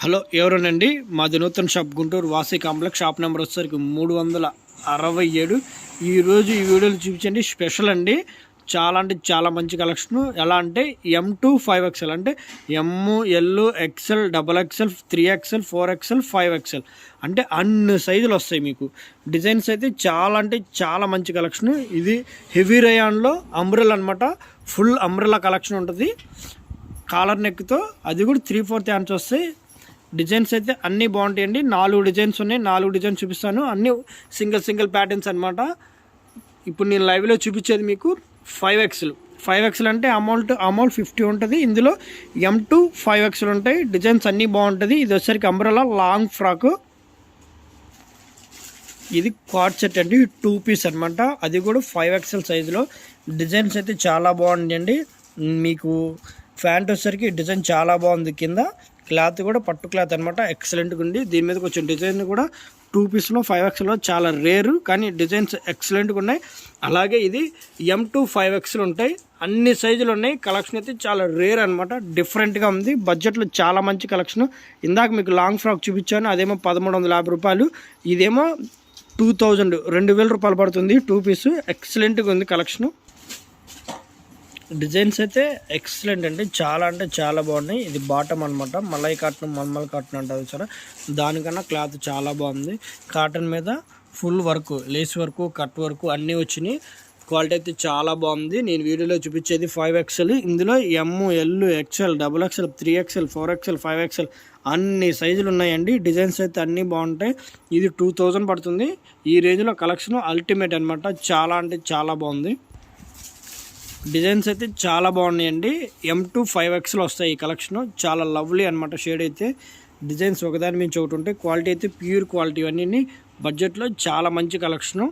Hello ఎవరోనండి మాది నూతన షాప్ గుంటూరు వాసీ కాంప్లెక్స్ షాప్ నెంబర్ వచ్చేసరికి 367. ఈరోజు ఈ వీడియోలో చూపించండి స్పెషల్ అండి. చాలా అంటే చాలా మంచి కలెక్షన్. ఎలా అంటే M2 5XL అంటే ML XL XXL 3XL 4XL 5XL అంటే అన్ని సైజులు వస్తాయి మీకు. డిజైన్స్ అయితే చాలా అంటే చాలా మంచి కలెక్షన్. ఇది హెవీ రయాన్లో అంబ్రెల్లా అనమాట. ఫుల్ అంబ్రెల్లా కలెక్షన్ ఉంటుంది కాలర్ నెక్తో. అది కూడా 3/4 హ్యాండ్స్ వస్తాయి. డిజైన్స్ అయితే అన్నీ బాగుంటాయండి. 4 డిజైన్స్ ఉన్నాయి. 4 డిజైన్స్ చూపిస్తాను. అన్నీ సింగిల్ ప్యాటర్న్స్ అనమాట. ఇప్పుడు నేను లైవ్లో చూపించేది మీకు 5XL అంటే అమౌంట్ 50 ఉంటుంది. ఇందులో M2 5XL ఉంటాయి. డిజైన్స్ అన్నీ బాగుంటుంది. ఇది వచ్చేసరికి అంబ్రెల్లా లాంగ్ ఫ్రాక్. ఇది కార్డ్ సెట్ అండి, 2 పీస్ అనమాట. అది కూడా 5XL సైజులో. డిజైన్స్ అయితే చాలా బాగుందండి. మీకు ప్యాంట్ వచ్చేసరికి డిజైన్ చాలా బాగుంది. కింద క్లాత్ కూడా పట్టు క్లాత్ అనమాట, ఎక్సలెంట్గా ఉంది. దీని మీద కొంచెం డిజైన్ కూడా 2 పీస్లో 5XLలో చాలా రేరు, కానీ డిజైన్స్ ఎక్సలెంట్గా ఉన్నాయి. అలాగే ఇది M2 5XL ఉంటాయి. అన్ని సైజులు ఉన్నాయి. కలెక్షన్ అయితే చాలా రేర్ అనమాట, డిఫరెంట్గా ఉంది. బడ్జెట్లో చాలా మంచి కలెక్షన్. ఇందాక మీకు లాంగ్ ఫ్రాక్ చూపించాను, అదేమో 1350 రూపాయలు. ఇదేమో 2000 రూపాయలు పడుతుంది 2 పీసు. ఎక్సలెంట్గా ఉంది కలెక్షను. డిజైన్స్ అయితే ఎక్సలెంట్ అండి, చాలా అంటే చాలా బాగున్నాయి. ఇది బాటమ్ అనమాట, మలై కాటన్ మల్మల్ కాటన్ అంటారు సరే. దానికన్నా క్లాత్ చాలా బాగుంది. కాటన్ మీద full work, lace work, cut work అన్నీ వచ్చినాయి. క్వాలిటీ అయితే చాలా బాగుంది. నేను వీడియోలో చూపించేది 5XL. ఇందులో ML XL XXL 3XL 4XL 5XL అన్ని సైజులు ఉన్నాయండి. డిజైన్స్ అయితే అన్నీ బాగుంటాయి. ఇది 2000 పడుతుంది. ఈ రేంజ్లో కలెక్షన్ అల్టిమేట్ అనమాట. చాలా అంటే చాలా బాగుంది. డిజైన్స్ అయితే చాలా బాగున్నాయండి. M2 5XL వస్తాయి ఈ కలెక్షన్. చాలా లవ్లీ అనమాట. షేడ్ అయితే డిజైన్స్ ఒకదాని మించి ఒకటి ఉంటాయి. క్వాలిటీ అయితే ప్యూర్ క్వాలిటీ. ఇవన్నీ బడ్జెట్లో చాలా మంచి కలెక్షను.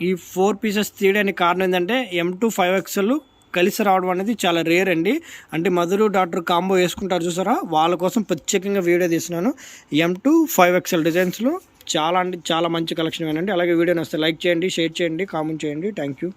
ఈ 4 పీసెస్ తీయడానికి కారణం ఏంటంటే M2 5XL కలిసి రావడం అనేది చాలా రేర్ అండి. అంటే మదరు డాక్టర్ కాంబో వేసుకుంటారు చూసారా, వాళ్ళ కోసం ప్రత్యేకంగా వీడియో తీసినాను. M2 5XL డిజైన్స్లో చాలా అంటే చాలా మంచి కలెక్షన్ ఏనండి. అలాగే వీడియోని వస్తే లైక్ చేయండి, షేర్ చేయండి, కామెంట్ చేయండి. Thank you.